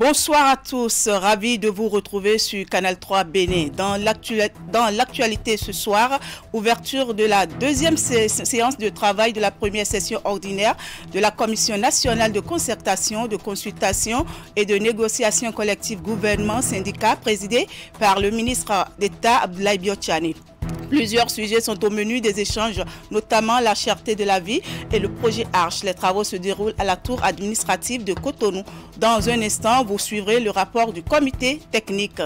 Bonsoir à tous, ravi de vous retrouver sur Canal 3 Bénin. Dans l'actualité ce soir, ouverture de la deuxième séance de travail de la première session ordinaire de la Commission nationale de concertation, de consultation et de négociation collective gouvernement-syndicat présidée par le ministre d'État Abdoulaye Biotchane. Plusieurs sujets sont au menu des échanges, notamment la cherté de la vie et le projet Arche. Les travaux se déroulent à la tour administrative de Cotonou. Dans un instant, vous suivrez le rapport du comité technique.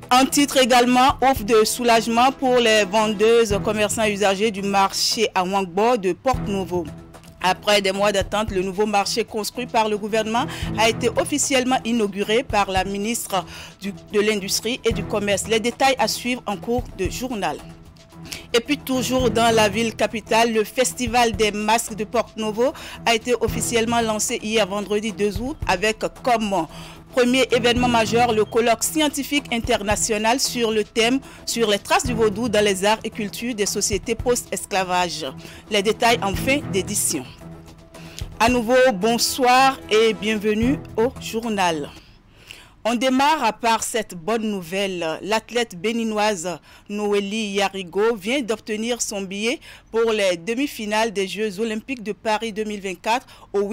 Un titre également, offre de soulagement pour les vendeuses, commerçants et usagers du marché à Wangbo de Porte-Nouveau. Après des mois d'attente, le nouveau marché construit par le gouvernement a été officiellement inauguré par la ministre de l'Industrie et du Commerce. Les détails à suivre en cours de journal. Et puis toujours dans la ville capitale, le festival des masques de Porte-Nouveau a été officiellement lancé hier vendredi 2 août avec comme premier événement majeur le colloque scientifique international sur le thème « Sur les traces du vaudou dans les arts et cultures des sociétés post-esclavage ». Les détails en fin d'édition. À nouveau, bonsoir et bienvenue au journal. On démarre par cette bonne nouvelle. L'athlète béninoise Noélie Yarigo vient d'obtenir son billet pour les demi-finales des Jeux olympiques de Paris 2024 aux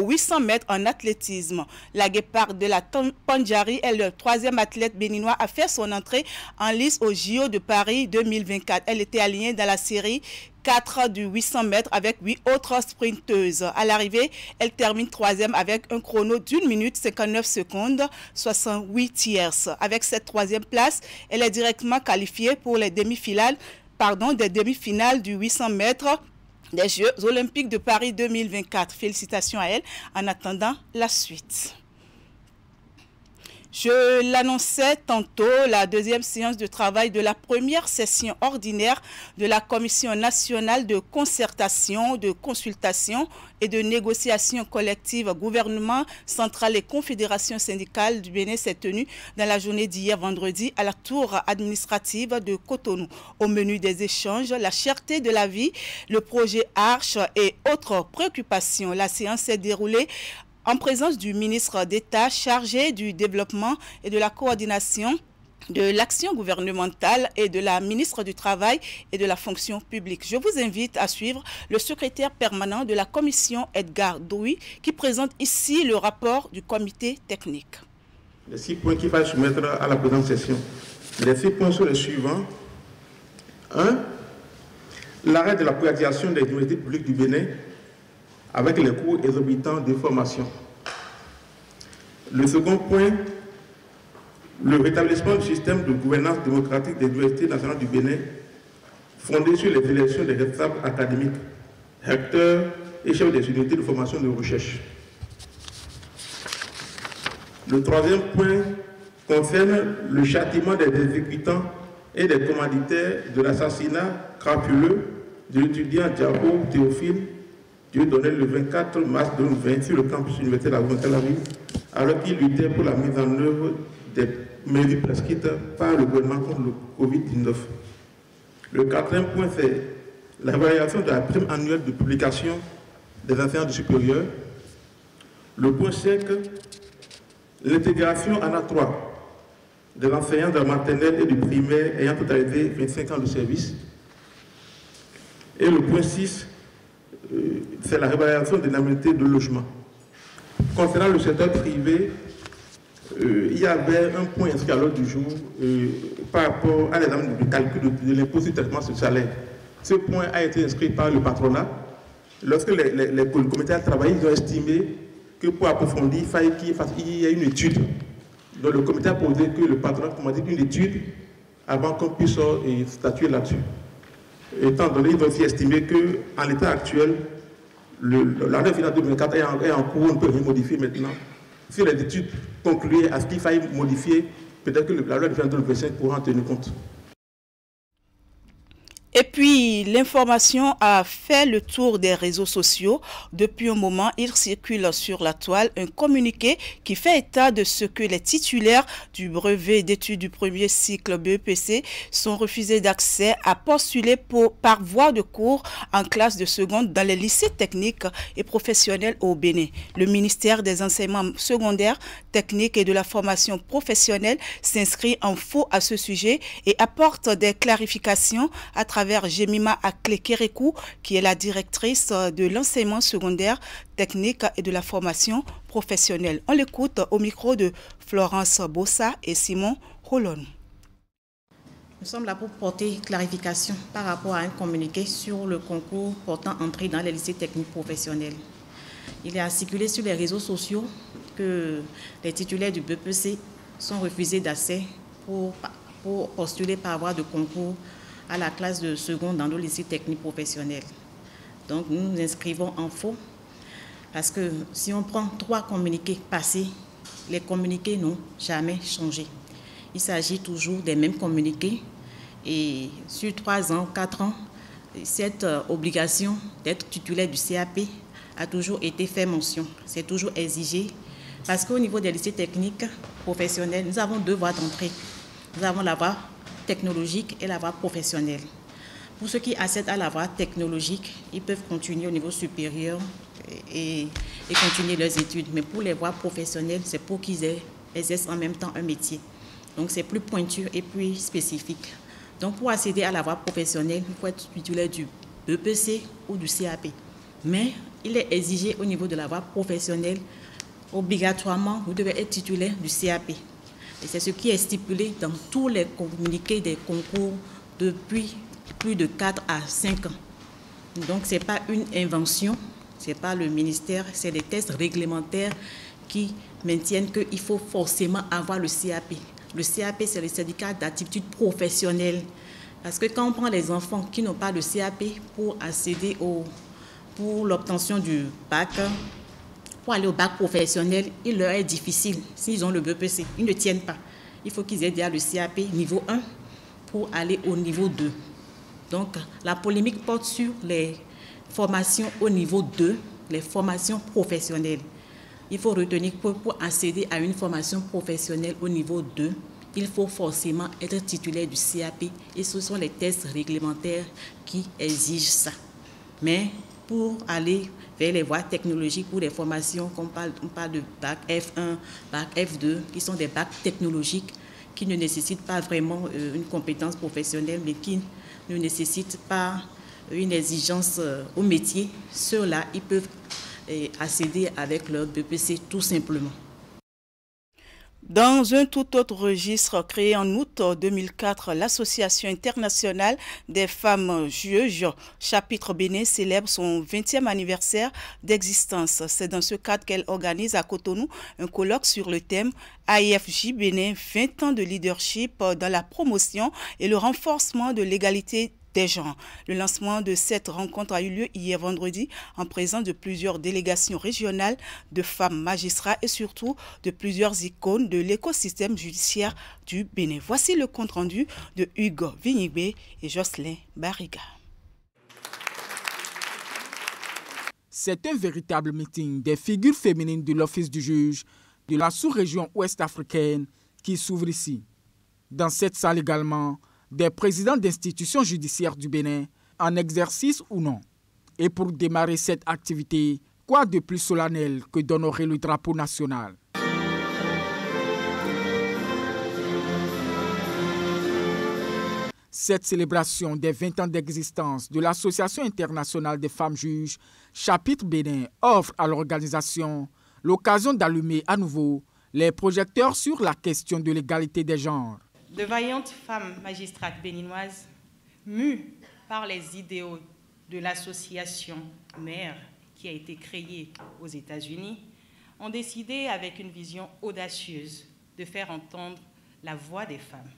800 mètres en athlétisme. La guéparde de la Pandjari est le troisième athlète béninois à faire son entrée en lice aux JO de Paris 2024. Elle était alignée dans la série 4 du 800 mètres avec 8 autres sprinteuses. À l'arrivée, elle termine troisième avec un chrono d'1 minute 59 secondes 68 tierces. Avec cette troisième place, elle est directement qualifiée pour les demi-finales du 800 mètres des Jeux olympiques de Paris 2024. Félicitations à elle en attendant la suite. Je l'annonçais tantôt, la deuxième séance de travail de la première session ordinaire de la Commission nationale de concertation, de consultation et de négociation collective gouvernement central et confédération syndicale du Bénin s'est tenue dans la journée d'hier vendredi à la tour administrative de Cotonou. Au menu des échanges, la cherté de la vie, le projet Arche et autres préoccupations. La séance s'est déroulée en présence du ministre d'État chargé du développement et de la coordination de l'action gouvernementale et de la ministre du Travail et de la fonction publique. Je vous invite à suivre le secrétaire permanent de la commission, Edgar Doui, qui présente ici le rapport du comité technique. Les 6 points qu'il va soumettre à la présente session. Les 6 points sont les suivants. 1. L'arrêt de la privatisation des universités publiques du Bénin avec les coûts exorbitants de formation. Le second point, le rétablissement du système de gouvernance démocratique des universités nationales du Bénin, fondé sur les élections des responsables académiques, recteurs et chefs des unités de formation de recherche. Le troisième point concerne le châtiment des exécutants et des commanditaires de l'assassinat crapuleux de l'étudiant Diabo Théophile donné le 24 mars 2020 sur le campus universitaire de la Tel Aviv, alors qu'il luttait pour la mise en œuvre des mesures prescrites par le gouvernement contre le Covid-19. Le quatrième point, c'est la variation de la prime annuelle de publication des enseignants du supérieur. Le point 5, l'intégration en A3 des enseignants de la maternelle et du primaire ayant totalisé 25 ans de service. Et le point 6, c'est la révélation de l'indemnité de logement. Concernant le secteur privé, il y avait un point inscrit à l'ordre du jour par rapport à l'examen du calcul de l'impôt sur le traitement sur le salaire. Ce point a été inscrit par le patronat. Lorsque le comité a travaillé, ils ont estimé que pour approfondir, il fallait qu'il y ait une étude. Donc le comité a posé que le patronat commandait une étude avant qu'on puisse statuer là-dessus. Étant donné, ils ont aussi estimé qu'en l'état actuel, l'arrêt final 2024 est en cours, on ne peut rien modifier maintenant. Si les études concluaient à ce qu'il faille modifier, peut-être que la loi de 2025 pourra en tenir compte. Et puis, l'information a fait le tour des réseaux sociaux. Depuis un moment, il circule sur la toile un communiqué qui fait état de ce que les titulaires du brevet d'études du premier cycle BEPC sont refusés d'accès à postuler par voie de cours en classe de seconde dans les lycées techniques et professionnels au Bénin. Le ministère des enseignements secondaires, techniques et de la formation professionnelle s'inscrit en faux à ce sujet et apporte des clarifications à travers Jemima Akle-Kerekou, qui est la directrice de l'enseignement secondaire, technique et de la formation professionnelle. On l'écoute au micro de Florence Bossa et Simon Rolon. Nous sommes là pour porter clarification par rapport à un communiqué sur le concours portant entrée dans les lycées techniques professionnels. Il est circulé sur les réseaux sociaux que les titulaires du BEPC sont refusés d'accès pour postuler par voie de concours à la classe de seconde dans nos lycées techniques professionnels. Donc nous nous inscrivons en faux parce que si on prend 3 communiqués passés, les communiqués n'ont jamais changé. Il s'agit toujours des mêmes communiqués et sur 3 ans, 4 ans, cette obligation d'être titulaire du CAP a toujours été fait mention. C'est toujours exigé parce qu'au niveau des lycées techniques professionnels, nous avons 2 voies d'entrée. Nous avons la voie technologique et la voie professionnelle. Pour ceux qui accèdent à la voie technologique, ils peuvent continuer au niveau supérieur et continuer leurs études. Mais pour les voies professionnelles, c'est pour qu'ils exercent en même temps un métier. Donc c'est plus pointu et plus spécifique. Donc pour accéder à la voie professionnelle, il faut être titulaire du BEPC ou du CAP. Mais il est exigé au niveau de la voie professionnelle, obligatoirement, vous devez être titulaire du CAP. Et c'est ce qui est stipulé dans tous les communiqués des concours depuis plus de 4 à 5 ans. Donc, ce n'est pas une invention, ce n'est pas le ministère, c'est des tests réglementaires qui maintiennent qu'il faut forcément avoir le CAP. Le CAP, c'est le certificat d'aptitude professionnelle. Parce que quand on prend les enfants qui n'ont pas de CAP pour accéder pour l'obtention du bac, pour aller au bac professionnel, il leur est difficile. S'ils ont le BEPC, ils ne tiennent pas. Il faut qu'ils aient déjà le CAP niveau 1 pour aller au niveau 2. Donc, la polémique porte sur les formations au niveau 2, les formations professionnelles. Il faut retenir que pour accéder à une formation professionnelle au niveau 2, il faut forcément être titulaire du CAP et ce sont les tests réglementaires qui exigent ça. Mais pour aller vers les voies technologiques ou les formations, on parle de bac F1, bac F2, qui sont des bacs technologiques qui ne nécessitent pas vraiment une compétence professionnelle, mais qui ne nécessitent pas une exigence au métier. Ceux-là, ils peuvent accéder avec leur BEPC tout simplement. Dans un tout autre registre créé en août 2004, l'Association internationale des femmes juges, chapitre Bénin, célèbre son 20e anniversaire d'existence. C'est dans ce cadre qu'elle organise à Cotonou un colloque sur le thème AIFJ Bénin, 20 ans de leadership dans la promotion et le renforcement de l'égalité des genres. Le lancement de cette rencontre a eu lieu hier vendredi en présence de plusieurs délégations régionales de femmes magistrats et surtout de plusieurs icônes de l'écosystème judiciaire du Bénin. Voici le compte-rendu de Hugo Vignibé et Jocelyn Barriga. C'est un véritable meeting des figures féminines de l'Office du juge de la sous-région ouest-africaine qui s'ouvre ici. Dans cette salle également, des présidents d'institutions judiciaires du Bénin, en exercice ou non. Et pour démarrer cette activité, quoi de plus solennel que d'honorer le drapeau national? Cette célébration des 20 ans d'existence de l'Association internationale des femmes juges, chapitre Bénin, offre à l'organisation l'occasion d'allumer à nouveau les projecteurs sur la question de l'égalité des genres. De vaillantes femmes magistrates béninoises, mues par les idéaux de l'association mère qui a été créée aux États-Unis, ont décidé avec une vision audacieuse de faire entendre la voix des femmes,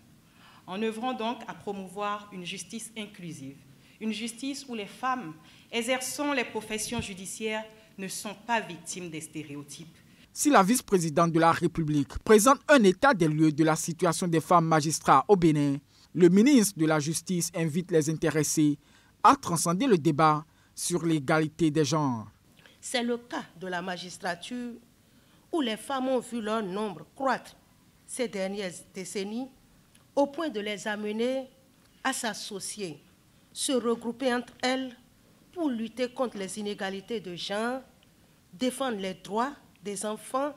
en œuvrant donc à promouvoir une justice inclusive, une justice où les femmes exerçant les professions judiciaires ne sont pas victimes des stéréotypes. Si la vice-présidente de la République présente un état des lieux de la situation des femmes magistrats au Bénin, Le ministre de la Justice invite les intéressés à transcender le débat sur l'égalité des genres. C'est le cas de la magistrature où les femmes ont vu leur nombre croître ces dernières décennies au point de les amener à s'associer, se regrouper entre elles pour lutter contre les inégalités de genre, défendre les droits des enfants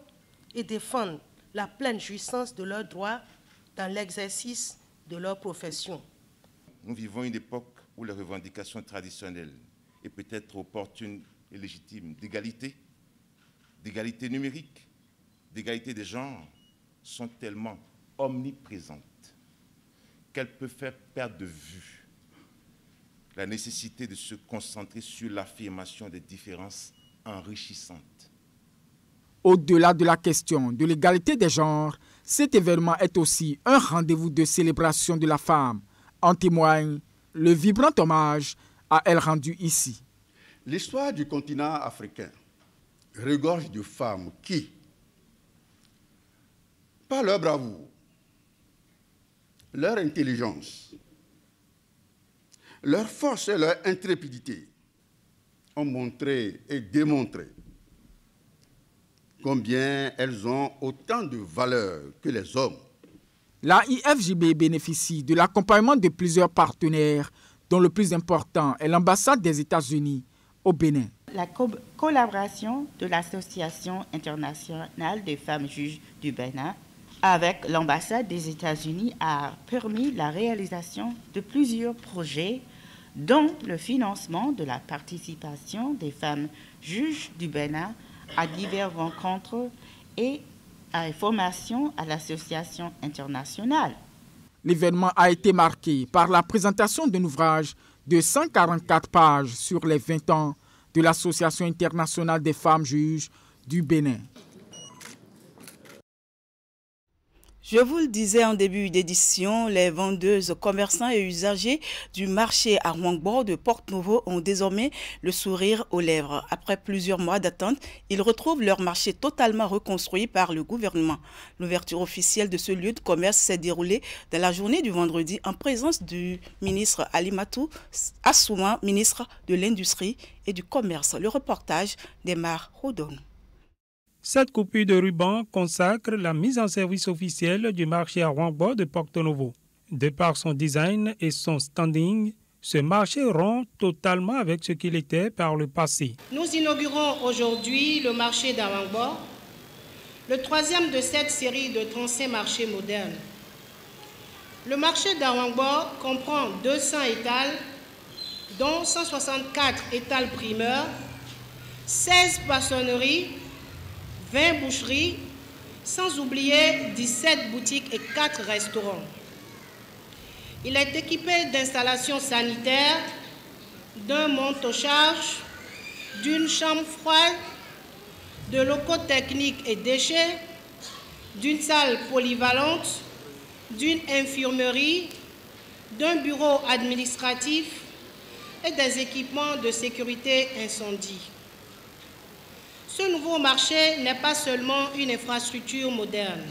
et défendre la pleine jouissance de leurs droits dans l'exercice de leur profession. Nous vivons une époque où les revendications traditionnelles et peut-être opportunes et légitimes d'égalité numérique, d'égalité des genres, sont tellement omniprésentes qu'elles peuvent faire perdre de vue la nécessité de se concentrer sur l'affirmation des différences enrichissantes. Au-delà de la question de l'égalité des genres, cet événement est aussi un rendez-vous de célébration de la femme. En témoigne le vibrant hommage à elle rendu ici. L'histoire du continent africain regorge de femmes qui, par leur bravoure, leur intelligence, leur force et leur intrépidité, ont montré et démontré combien elles ont autant de valeur que les hommes. La IFJB bénéficie de l'accompagnement de plusieurs partenaires, dont le plus important est l'ambassade des États-Unis au Bénin. La collaboration de l'Association internationale des femmes juges du Bénin avec l'ambassade des États-Unis a permis la réalisation de plusieurs projets, dont le financement de la participation des femmes juges du Bénin à diverses rencontres et à une formation à l'association internationale. L'événement a été marqué par la présentation d'un ouvrage de 144 pages sur les 20 ans de l'Association internationale des femmes juges du Bénin. Je vous le disais en début d'édition, les vendeuses, commerçants et usagers du marché à Ouangbo de Porto-Novo ont désormais le sourire aux lèvres. Après plusieurs mois d'attente, ils retrouvent leur marché totalement reconstruit par le gouvernement. L'ouverture officielle de ce lieu de commerce s'est déroulée dans la journée du vendredi en présence du ministre Alimatou Assouma, ministre de l'Industrie et du Commerce. Le reportage d'Emar Rodon. Cette coupure de ruban consacre la mise en service officielle du marché à Ouangbo de Porto-Novo. De par son design et son standing, ce marché rompt totalement avec ce qu'il était par le passé. Nous inaugurons aujourd'hui le marché d'Ouangbo, le troisième de cette série de 35 marchés modernes. Le marché d'Ouangbo comprend 200 étals, dont 164 étals primeurs, 16 poissonneries, 20 boucheries, sans oublier 17 boutiques et 4 restaurants. Il est équipé d'installations sanitaires, d'un monte-aux-charges, d'une chambre froide, de locaux techniques et déchets, d'une salle polyvalente, d'une infirmerie, d'un bureau administratif et des équipements de sécurité incendie. Ce nouveau marché n'est pas seulement une infrastructure moderne.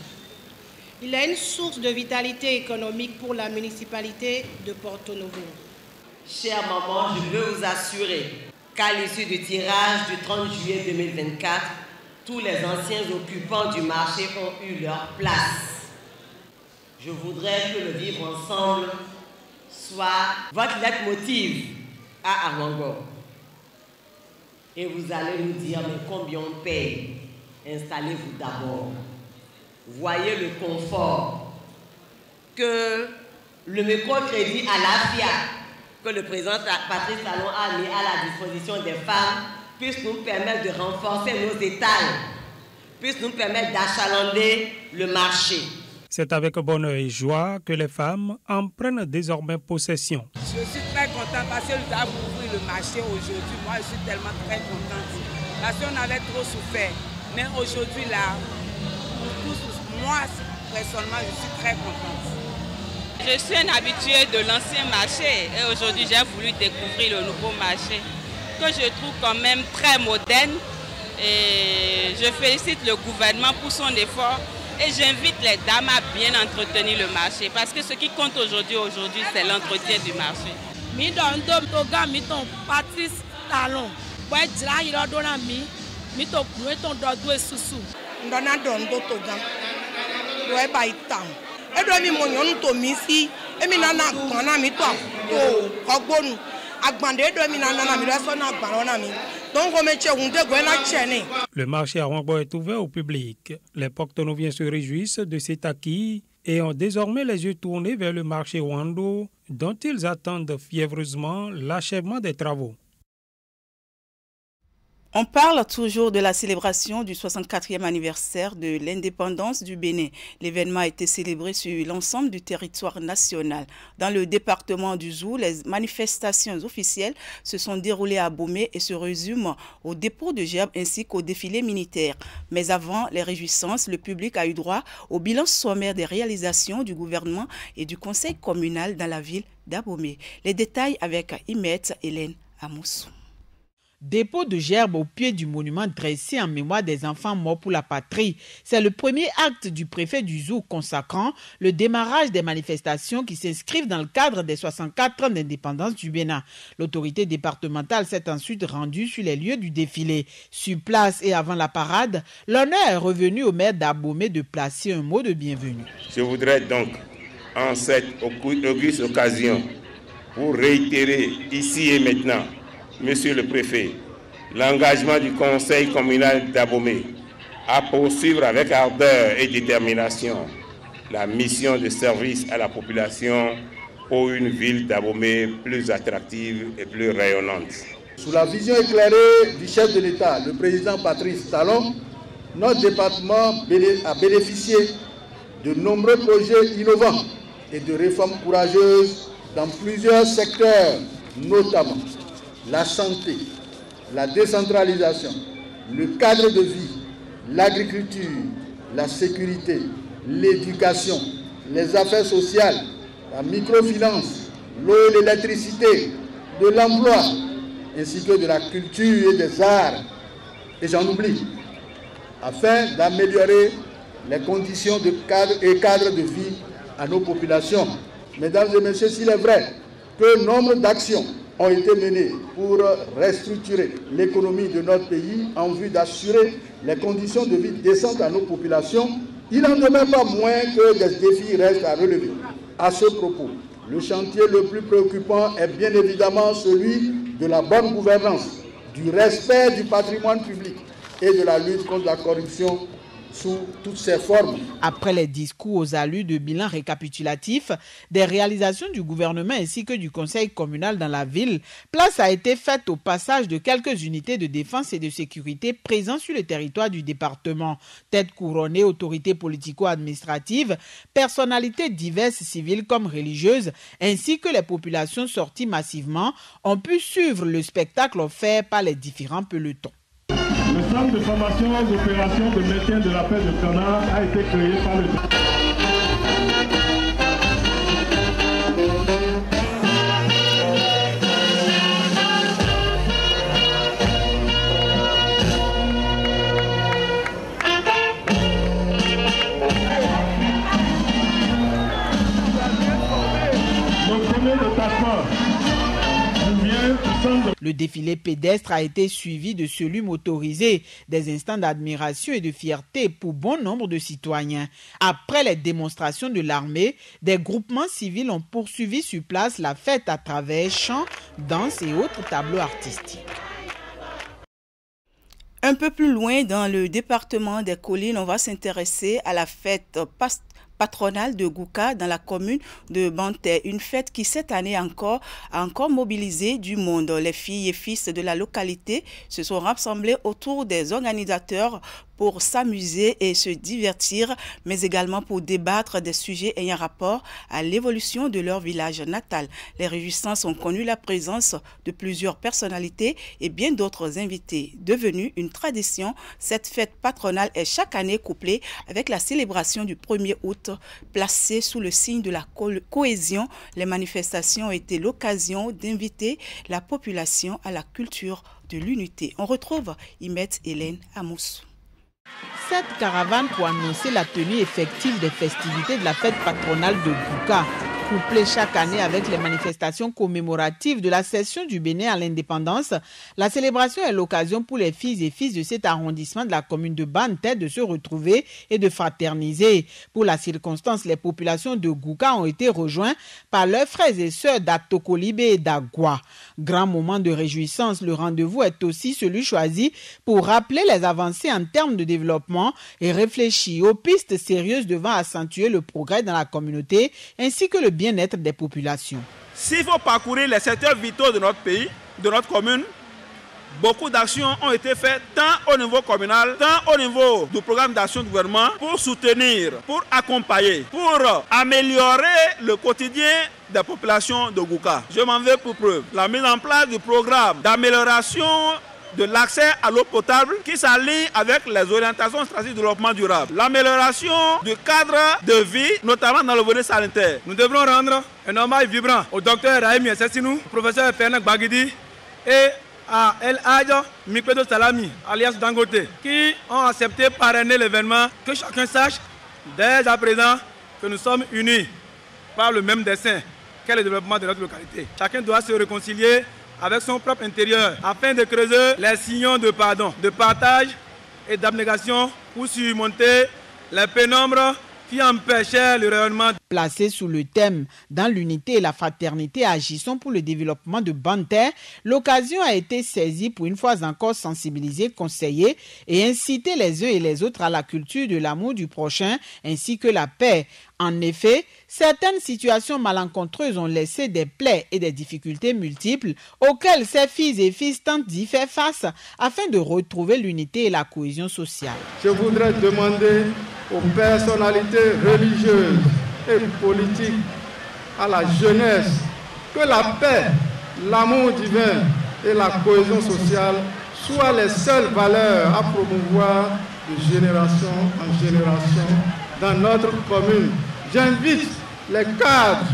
Il est une source de vitalité économique pour la municipalité de Porto-Novo. Chère maman, je veux vous assurer qu'à l'issue du tirage du 30 juillet 2024, tous les anciens occupants du marché ont eu leur place. Je voudrais que le vivre ensemble soit votre leitmotiv à Ouangbo. Et vous allez nous dire, mais combien on paye? Installez-vous d'abord. Voyez le confort que le microcrédit à l'AFIA, que le président Patrice Talon a mis à la disposition des femmes, puisse nous permettre de renforcer nos étals, puisse nous permettre d'achalander le marché. C'est avec bonheur et joie que les femmes en prennent désormais possession. Je suis très contente parce que nous avons ouvert le marché aujourd'hui. Moi, je suis tellement très contente. Parce qu'on avait trop souffert. Mais aujourd'hui, là, moi, personnellement, je suis très contente. Je suis un habitué de l'ancien marché et aujourd'hui, j'ai voulu découvrir le nouveau marché que je trouve quand même très moderne. Et je félicite le gouvernement pour son effort Et j'invite les dames à bien entretenir le marché parce que ce qui compte aujourd'hui, c'est l'entretien du marché. Le marché à Rwangbo est ouvert au public. Les Porto-Noviens se réjouissent de cet acquis et ont désormais les yeux tournés vers le marché Rwando, dont ils attendent fiévreusement l'achèvement des travaux. On parle toujours de la célébration du 64e anniversaire de l'indépendance du Bénin. L'événement a été célébré sur l'ensemble du territoire national. Dans le département du Zou, les manifestations officielles se sont déroulées à Abomey et se résument au dépôt de gerbes ainsi qu'au défilé militaire. Mais avant les réjouissances, le public a eu droit au bilan sommaire des réalisations du gouvernement et du conseil communal dans la ville d'Abomey. Les détails avec Imet Hélène Amoussou. Dépôt de gerbes au pied du monument dressé en mémoire des enfants morts pour la patrie. C'est le premier acte du préfet du Zou consacrant le démarrage des manifestations qui s'inscrivent dans le cadre des 64 ans d'indépendance du Bénin. L'autorité départementale s'est ensuite rendue sur les lieux du défilé. Sur place et avant la parade, l'honneur est revenu au maire d'Abomey de placer un mot de bienvenue. Je voudrais donc, en cette auguste occasion, pour réitérer ici et maintenant, Monsieur le Préfet, l'engagement du Conseil communal d'Abomey à poursuivre avec ardeur et détermination la mission de service à la population pour une ville d'Abomey plus attractive et plus rayonnante. Sous la vision éclairée du chef de l'État, le président Patrice Talon, notre département a bénéficié de nombreux projets innovants et de réformes courageuses dans plusieurs secteurs, notamment la santé, la décentralisation, le cadre de vie, l'agriculture, la sécurité, l'éducation, les affaires sociales, la microfinance, l'eau et l'électricité, de l'emploi, ainsi que de la culture et des arts, et j'en oublie, afin d'améliorer les conditions de cadre de vie à nos populations. Mesdames et messieurs, s'il est vrai que nombre d'actions ont été menées pour restructurer l'économie de notre pays en vue d'assurer les conditions de vie décentes à nos populations, il n'en demeure pas moins que des défis restent à relever. À ce propos, le chantier le plus préoccupant est bien évidemment celui de la bonne gouvernance, du respect du patrimoine public et de la lutte contre la corruption sous toutes ses formes. Après les discours aux allures de bilan récapitulatif des réalisations du gouvernement ainsi que du conseil communal dans la ville, place a été faite au passage de quelques unités de défense et de sécurité présentes sur le territoire du département. Têtes couronnées, autorités politico-administratives, personnalités diverses civiles comme religieuses, ainsi que les populations sorties massivement ont pu suivre le spectacle offert par les différents pelotons. Le centre de formation aux opérations de maintien de la paix de Cana a été créé par le... Le défilé pédestre a été suivi de celui motorisé, des instants d'admiration et de fierté pour bon nombre de citoyens. Après les démonstrations de l'armée, des groupements civils ont poursuivi sur place la fête à travers chants, danses et autres tableaux artistiques. Un peu plus loin dans le département des Collines, on va s'intéresser à la fête patronale de Gouka dans la commune de Banté, une fête qui cette année a encore mobilisé du monde. Les filles et fils de la localité se sont rassemblés autour des organisateurs pour s'amuser et se divertir, mais également pour débattre des sujets ayant rapport à l'évolution de leur village natal. Les réjouissances ont connu la présence de plusieurs personnalités et bien d'autres invités. Devenue une tradition, cette fête patronale est chaque année couplée avec la célébration du 1er août, placée sous le signe de la cohésion. Les manifestations ont été l'occasion d'inviter la population à la culture de l'unité. On retrouve Imet Hélène Amoussou. cette caravane pour annoncer la tenue effective des festivités de la fête patronale de Gouka. Couplée chaque année avec les manifestations commémoratives de la cession du Bénin à l'indépendance, la célébration est l'occasion pour les filles et fils de cet arrondissement de la commune de Banté de se retrouver et de fraterniser. Pour la circonstance, les populations de Gouka ont été rejoints par leurs frères et sœurs d'Atokolibé et d'Agua. Grand moment de réjouissance, le rendez-vous est aussi celui choisi pour rappeler les avancées en termes de développement et réfléchir aux pistes sérieuses devant accentuer le progrès dans la communauté ainsi que le bien-être des populations. S'il faut parcourir les secteurs vitaux de notre pays, de notre commune, beaucoup d'actions ont été faites tant au niveau communal, tant au niveau du programme d'action du gouvernement pour soutenir, pour accompagner, pour améliorer le quotidien des populations de Gouka. Je m'en vais pour preuve. La mise en place du programme d'amélioration de l'accès à l'eau potable qui s'aligne avec les orientations stratégiques de développement durable. L'amélioration du cadre de vie, notamment dans le volet sanitaire. Nous devrons rendre un hommage vibrant au docteur Rahim Yassessinou, au professeur Fernak Bagidi et à El Hadj Mikpedo Salami, alias Dangote, qui ont accepté parrainer l'événement. Que chacun sache dès à présent que nous sommes unis par le même dessein, qu'est le développement de notre localité. Chacun doit se réconcilier avec son propre intérieur, afin de creuser les sillons de pardon, de partage et d'abnégation pour surmonter les pénombres qui empêchaient le rayonnement. Placé sous le thème « Dans l'unité et la fraternité, agissons pour le développement de Banté », l'occasion a été saisie pour une fois encore sensibiliser, conseiller et inciter les uns et les autres à la culture de l'amour du prochain ainsi que la paix. En effet, certaines situations malencontreuses ont laissé des plaies et des difficultés multiples auxquelles ces filles et fils tentent d'y faire face afin de retrouver l'unité et la cohésion sociale. Je voudrais demander aux personnalités religieuses et politiques, à la jeunesse, que la paix, l'amour divin et la cohésion sociale soient les seules valeurs à promouvoir de génération en génération dans notre commune. J'invite les cadres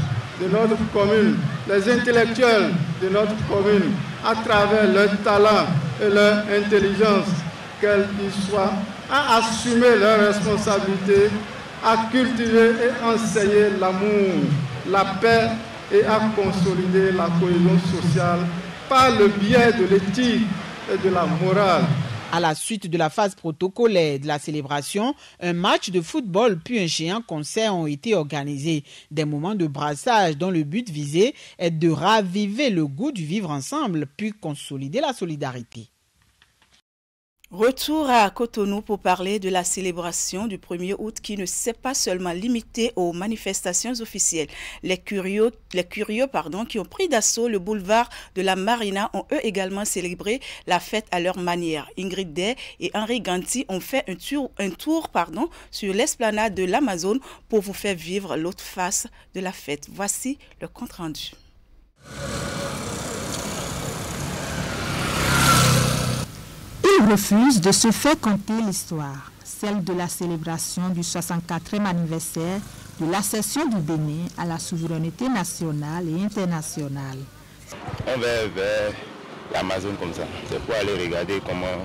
de notre commune, les intellectuels de notre commune, à travers leur talent et leur intelligence, quels qu'ils soient, à assumer leurs responsabilités, à cultiver et enseigner l'amour, la paix et à consolider la cohésion sociale par le biais de l'éthique et de la morale. À la suite de la phase protocolaire de la célébration, un match de football puis un géant concert ont été organisés. Des moments de brassage dont le but visé est de raviver le goût du vivre ensemble puis consolider la solidarité. Retour à Cotonou pour parler de la célébration du 1er août qui ne s'est pas seulement limitée aux manifestations officielles. Les curieux qui ont pris d'assaut le boulevard de la Marina ont eux également célébré la fête à leur manière. Ingrid Day et Henri Ganti ont fait un tour sur l'esplanade de l'Amazone pour vous faire vivre l'autre face de la fête. Voici le compte rendu. Il refuse de se faire conter l'histoire, celle de la célébration du 64e anniversaire de l'accession du Bénin à la souveraineté nationale et internationale. On va vers l'Amazone comme ça, c'est pour aller regarder comment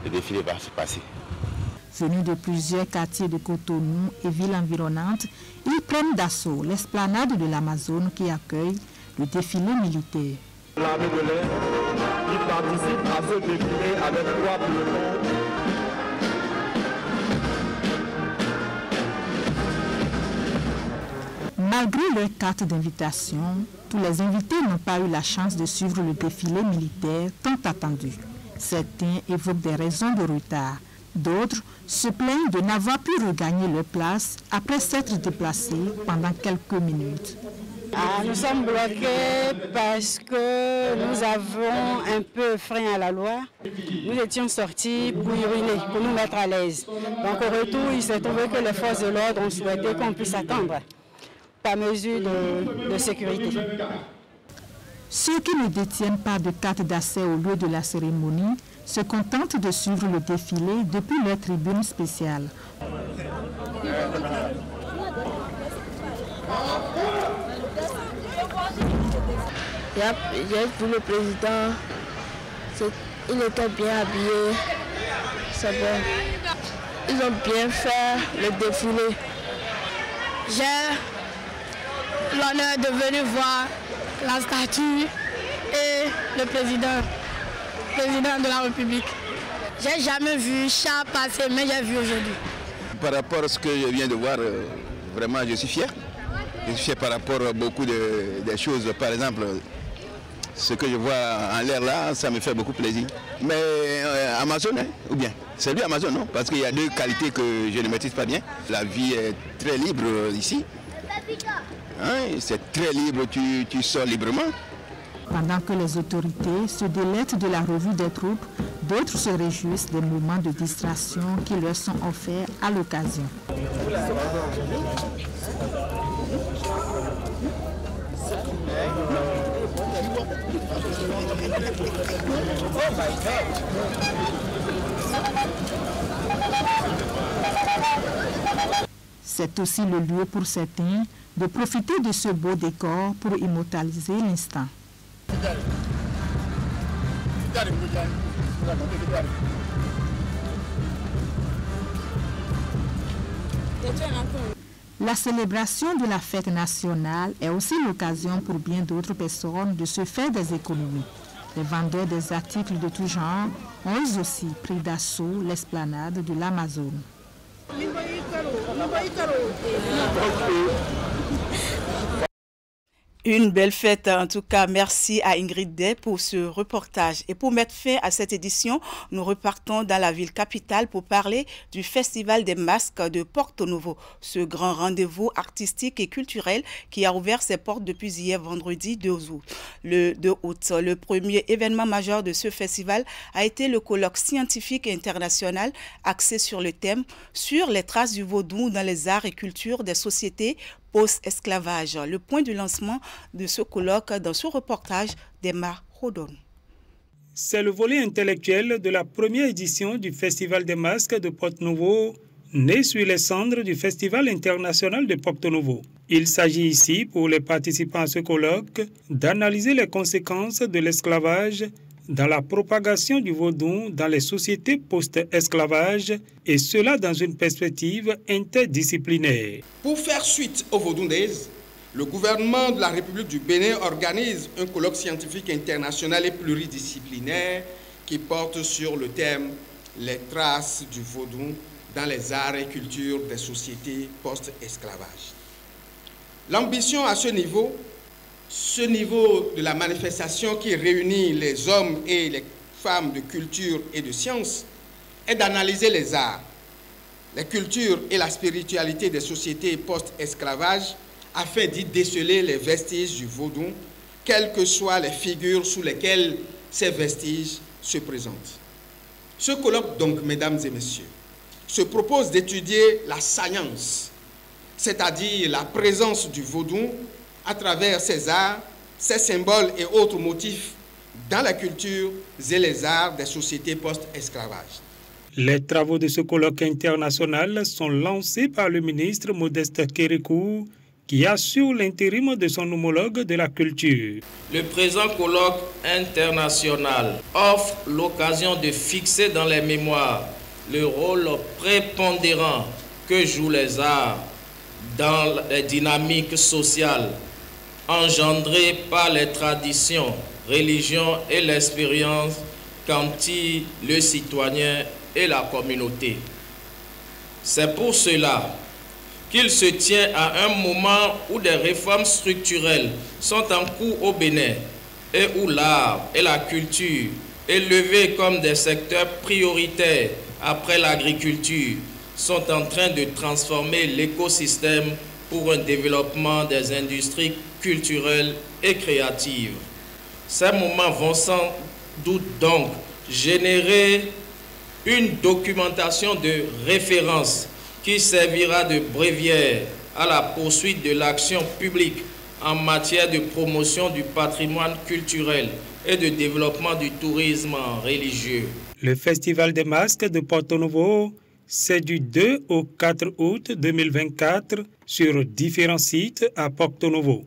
le défilé va se passer. Venus de plusieurs quartiers de Cotonou et villes environnantes, ils prennent d'assaut l'esplanade de l'Amazone qui accueille le défilé militaire. L'armée de l'air qui participe à ce défilé avec 3 pelotons. Malgré leur carte d'invitation, tous les invités n'ont pas eu la chance de suivre le défilé militaire tant attendu. Certains évoquent des raisons de retard. D'autres se plaignent de n'avoir pu regagner leur place après s'être déplacés pendant quelques minutes. Nous sommes bloqués parce que nous avons un peu frein à la loi. Nous étions sortis pour uriner, pour nous mettre à l'aise. Donc au retour, il s'est trouvé que les forces de l'ordre ont souhaité qu'on puisse attendre par mesure de sécurité. Ceux qui ne détiennent pas de carte d'accès au lieu de la cérémonie se contentent de suivre le défilé depuis leur tribune spéciale. J'ai vu le président, il était bien habillé, c'est bon. Ils ont bien fait le défilé. J'ai l'honneur de venir voir la statue et le président de la République. J'ai jamais vu ça passer, mais j'ai vu aujourd'hui. Par rapport à ce que je viens de voir, vraiment je suis fier. Je suis fier par rapport à beaucoup de choses. Par exemple, ce que je vois en l'air là, ça me fait beaucoup plaisir. Mais Amazon, hein, ou bien c'est lui Amazon, non? Parce qu'il y a deux qualités que je ne maîtrise pas bien. La vie est très libre ici. Hein, c'est très libre, tu sors librement. Pendant que les autorités se délectent de la revue des troupes, d'autres se réjouissent des moments de distraction qui leur sont offerts à l'occasion. C'est aussi le lieu pour certains de profiter de ce beau décor pour immortaliser l'instant. La célébration de la fête nationale est aussi l'occasion pour bien d'autres personnes de se faire des économies. Les vendeurs des articles de tout genre ont eux aussi pris d'assaut l'esplanade de l'Amazon. Une belle fête, en tout cas. Merci à Ingrid Day pour ce reportage. Et pour mettre fin à cette édition, nous repartons dans la ville capitale pour parler du Festival des masques de Porto Novo. Ce grand rendez-vous artistique et culturel qui a ouvert ses portes depuis hier vendredi 2 août. Le 2 août, le premier événement majeur de ce festival a été le colloque scientifique international axé sur le thème « Sur les traces du vaudou dans les arts et cultures des sociétés post-esclavage ». Le point du lancement de ce colloque dans ce reportage d'Emma Rodon. C'est le volet intellectuel de la première édition du Festival des masques de Porto Novo, né sur les cendres du Festival international de Porto Novo. Il s'agit ici, pour les participants à ce colloque, d'analyser les conséquences de l'esclavage dans la propagation du vaudou dans les sociétés post-esclavage, et cela dans une perspective interdisciplinaire. Pour faire suite au Vaudou Days, le gouvernement de la République du Bénin organise un colloque scientifique international et pluridisciplinaire qui porte sur le thème « Les traces du vaudou dans les arts et cultures des sociétés post-esclavage ». L'ambition à ce niveau de la manifestation qui réunit les hommes et les femmes de culture et de science est d'analyser les arts, les cultures et la spiritualité des sociétés post-esclavage afin d'y déceler les vestiges du vaudou, quelles que soient les figures sous lesquelles ces vestiges se présentent. Ce colloque, donc, mesdames et messieurs, se propose d'étudier la science, c'est-à-dire la présence du vaudou à travers ses arts, ses symboles et autres motifs dans la culture et les arts des sociétés post-esclavage. Les travaux de ce colloque international sont lancés par le ministre Modeste Kérékou, qui assure l'intérim de son homologue de la culture. Le présent colloque international offre l'occasion de fixer dans les mémoires le rôle prépondérant que jouent les arts dans les dynamiques sociales engendrées par les traditions, religions et l'expérience qu'en tire le citoyen et la communauté. C'est pour cela qu'il se tient à un moment où des réformes structurelles sont en cours au Bénin et où l'art et la culture, élevés comme des secteurs prioritaires après l'agriculture, sont en train de transformer l'écosystème pour un développement des industries culturelles et créatives. Ces moments vont sans doute donc générer une documentation de référence qui servira de bréviaire à la poursuite de l'action publique en matière de promotion du patrimoine culturel et de développement du tourisme religieux. Le Festival des masques de Porto Novo, c'est du 2 au 4 août 2024 sur différents sites à Porto Novo.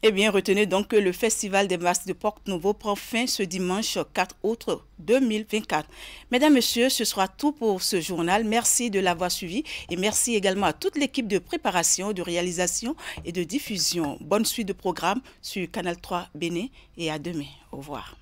Eh bien, retenez donc que le Festival des Masques de Porte-Novo prend fin ce dimanche 4 août 2024. Mesdames, Messieurs, ce sera tout pour ce journal. Merci de l'avoir suivi et merci également à toute l'équipe de préparation, de réalisation et de diffusion. Bonne suite de programme sur Canal 3 Bénin et à demain. Au revoir.